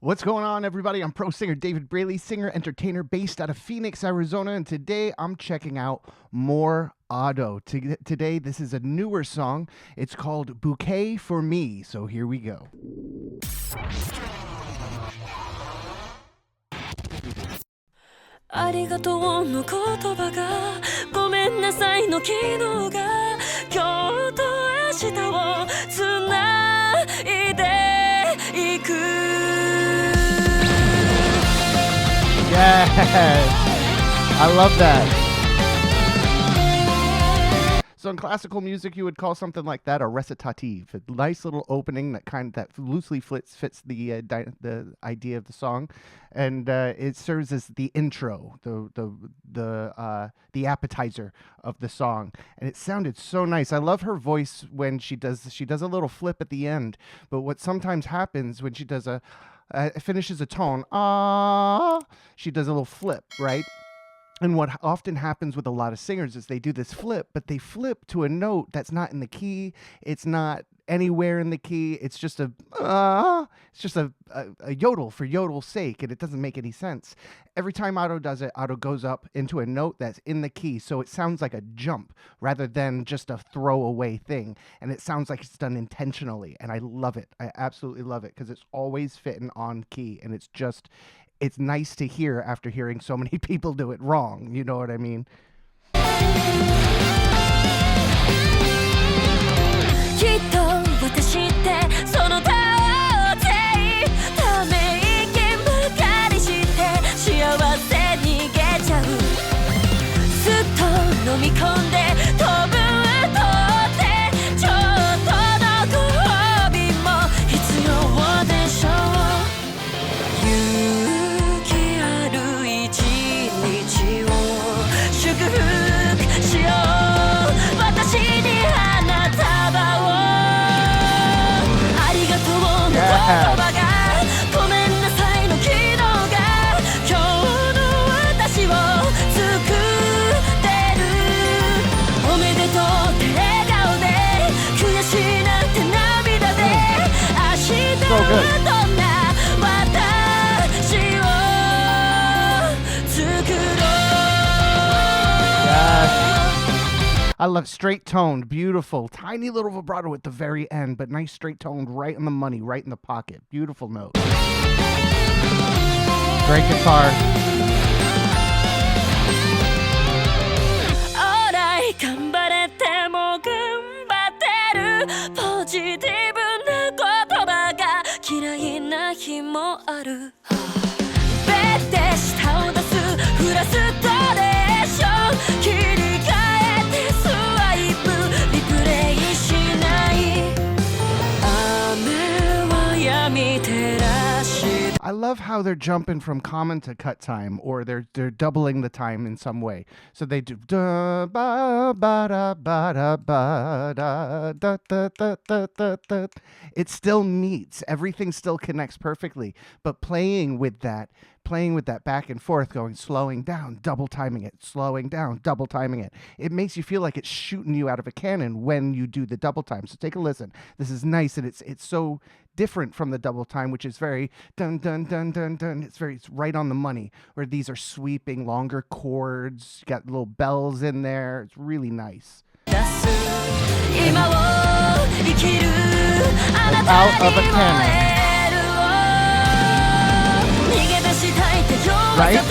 What's going on, everybody? I'm pro singer David Braley, singer-entertainer based out of Phoenix, Arizona, and today I'm checking out more Otto. Today, this is a newer song. It's called Bouquet for Me, so here we go. ありがとうの言葉がごめんなさいの昨日が今日と明日をつないでいく Yes! I love that. So in classical music, you would call something like that a recitative, a nice little opening that loosely fits the idea of the song, and it serves as the intro, the appetizer of the song, and it sounded so nice. I love her voice when she does a little flip at the end, but what sometimes happens when she does finishes a tone, she does a little flip, right? And what often happens with a lot of singers is they do this flip, but they flip to a note that's not in the key. It's not anywhere in the key. It's just a yodel for yodel's sake, and it doesn't make any sense. Every time Otto does it, Otto goes up into a note that's in the key, so it sounds like a jump rather than just a throwaway thing, and it sounds like it's done intentionally, and I love it. I absolutely love it because it's always fitting on key, and it's nice to hear after hearing so many people do it wrong. You know what I mean? きっと私ってその他大勢ため息ばかりして幸せ逃げちゃうすっと飲み込んで飛ぶとってちょっとのご褒美も必要でしょう勇気ある一日を祝福しよう私に花束をありがとうの言葉がごめんなさいの昨日が今日の私を作ってるおめでとうって笑顔で悔しいなんて涙で明日はどんな私を作ろう I love straight toned, beautiful, tiny little vibrato at the very end, but nice straight toned, right on the money, right in the pocket. Beautiful note. Great guitar. オーライ頑張れても頑張ってるポジティブな言葉が嫌いな日もあるベッて舌を出すフラストレーション切り替えてスワイプリプレイしない雨は止み照らし I love how they're jumping from common to cut time, or they're doubling the time in some way. So they do da ba ba da ba da ba da da da da da da da. It still meets. Everything still connects perfectly. But playing with that back and forth, slowing down, double timing it, slowing down, double timing it. It makes you feel like it's shooting you out of a cannon when you do the double time. So take a listen. This is nice, and it's so different from the double time, which is very dun dun dun dun dun. It's right on the money, where these are sweeping longer chords. You got little bells in there. It's really nice. Out of a cannon. Right?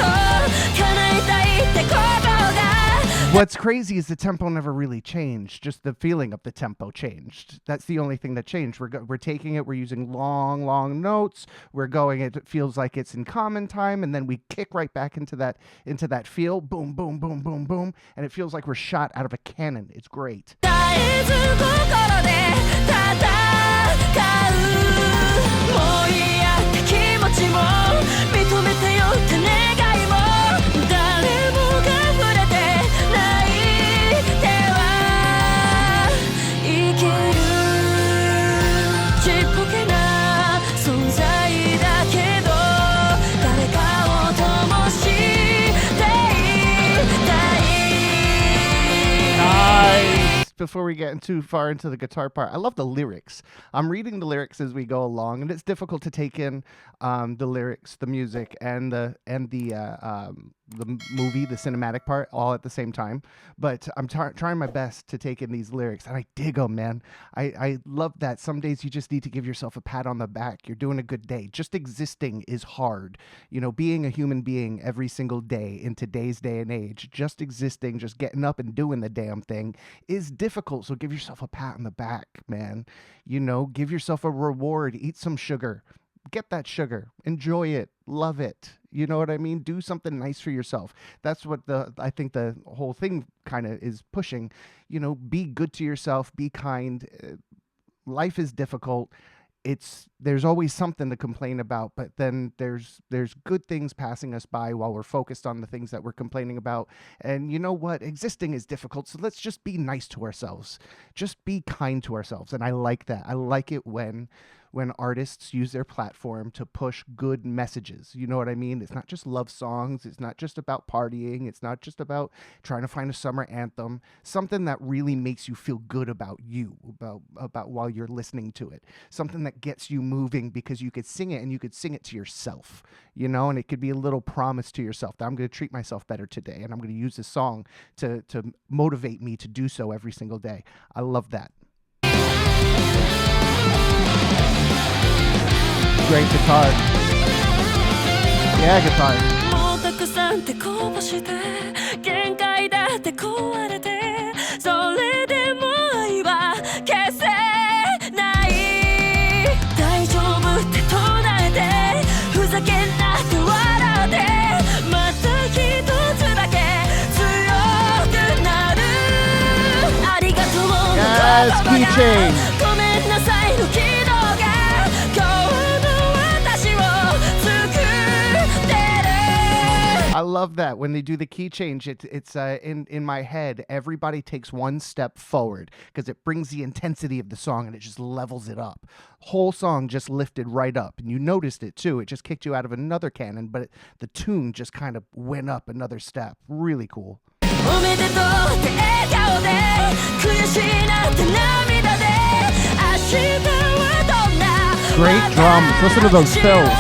What's crazy is the tempo never really changed. Just the feeling of the tempo changed. That's the only thing that changed. We're taking it. We're using long notes. We're going. It feels like it's in common time, and then we kick right back into that feel. Boom, boom, boom, boom, boom, and it feels like we're shot out of a cannon. It's great. before we get too far into the guitar part, I love the lyrics. I'm reading the lyrics as we go along, and it's difficult to take in the lyrics, the music, and the movie, the cinematic part, all at the same time. But I'm trying my best to take in these lyrics, and I dig them, man. I love that. Some days you just need to give yourself a pat on the back. You're doing a good day. Just existing is hard. You know, being a human being every single day in today's day and age, just existing, just getting up and doing the damn thing is difficult. So give yourself a pat on the back, man. You know, give yourself a reward. Eat some sugar. Get that sugar. Enjoy it. Love it. You know what I mean? Do something nice for yourself. That's what I think the whole thing kind of is pushing. You know, be good to yourself. Be kind. Life is difficult. There's always something to complain about, but then there's good things passing us by while we're focused on the things that we're complaining about. And you know what? Existing is difficult, so let's just be nice to ourselves. Just be kind to ourselves. And I like that. I like it when artists use their platform to push good messages. You know what I mean? It's not just love songs. It's not just about partying. It's not just about trying to find a summer anthem. Something that really makes you feel good about you, about while you're listening to it. Something that gets you moving because you could sing it, and you could sing it to yourself, you know, and it could be a little promise to yourself that I'm going to treat myself better today, and I'm going to use this song to motivate me to do so every single day. I love that. Great guitar. Yeah, guitar. もうたくさん手こぼして限界だって壊れてそれでも愛は消せない大丈夫って唱えてふざけんなって笑ってまた一つだけ強くなるありがとうの言葉がごめんなさいの軌道が I love that when they do the key change. It's in my head. Everybody takes one step forward because it brings the intensity of the song and it just levels it up. Whole song just lifted right up, and you noticed it too. It just kicked you out of another canon, but the tune just kind of went up another step. Really cool. Great drums. Listen to those fills.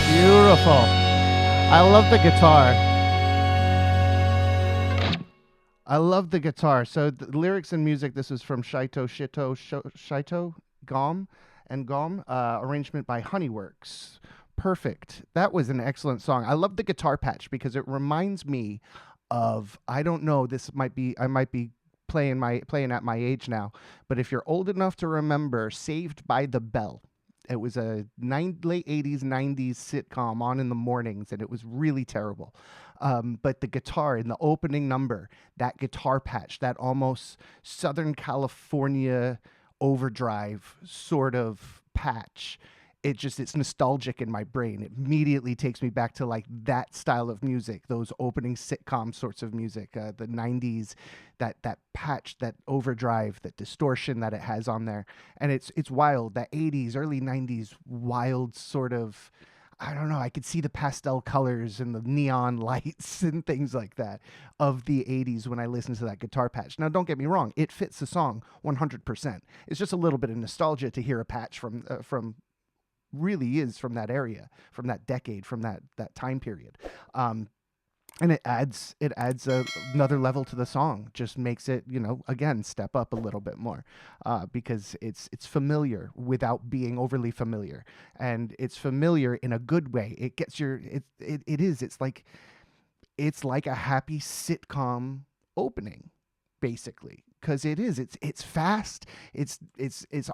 Beautiful. I love the guitar. I love the guitar. So the lyrics and music, this is from Shito Gom and Gom, arrangement by Honeyworks. Perfect. That was an excellent song. I love the guitar patch because it reminds me of, I don't know, I might be playing at my age now, but if you're old enough to remember Saved by the Bell. It was a late 80s, 90s sitcom on in the mornings, and it was really terrible. But the guitar in the opening number, that guitar patch, that almost Southern California overdrive sort of patch, it's nostalgic in my brain. It immediately takes me back to like that style of music, those opening sitcom sorts of music, the 90s, that patch, that overdrive, that distortion that it has on there. And it's wild, that 80s, early 90s wild sort of, I don't know, I could see the pastel colors and the neon lights and things like that of the 80s when I listen to that guitar patch. Now, don't get me wrong, it fits the song 100%. It's just a little bit of nostalgia to hear a patch from really is from that area, from that decade, from that time period. And it adds another level to the song, just makes it, you know, again, step up a little bit more, because it's familiar without being overly familiar, and it's familiar in a good way. It gets it's like a happy sitcom opening, basically, because it's fast, it's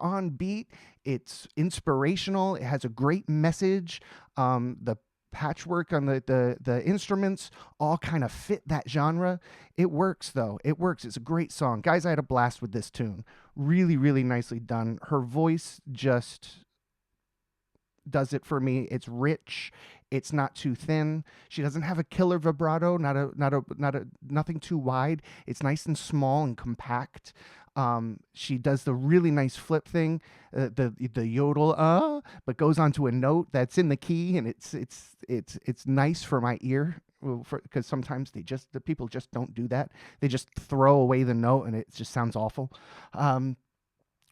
on beat, it's inspirational, it has a great message. The patchwork on the instruments all kind of fit that genre. It works, though. It works. It's a great song. Guys, I had a blast with this tune. Really, really nicely done. Her voice just does it for me. It's rich. It's not too thin. She doesn't have a killer vibrato, nothing too wide. It's nice and small and compact. She does the really nice flip thing, the yodel, but goes onto a note that's in the key, and it's nice for my ear, because sometimes the people just don't do that. They just throw away the note, and it just sounds awful. Um,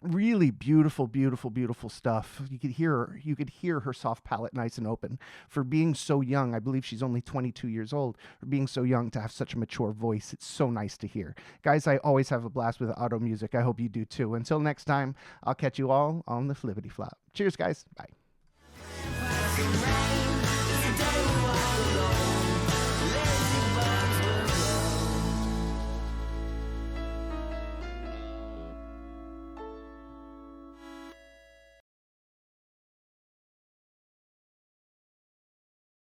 Really beautiful, beautiful, beautiful stuff. You could hear her soft palate nice and open. For being so young, I believe she's only 22 years old. For being so young to have such a mature voice, it's so nice to hear. Guys, I always have a blast with auto music. I hope you do too. Until next time, I'll catch you all on the flippity flop. Cheers, guys. Bye.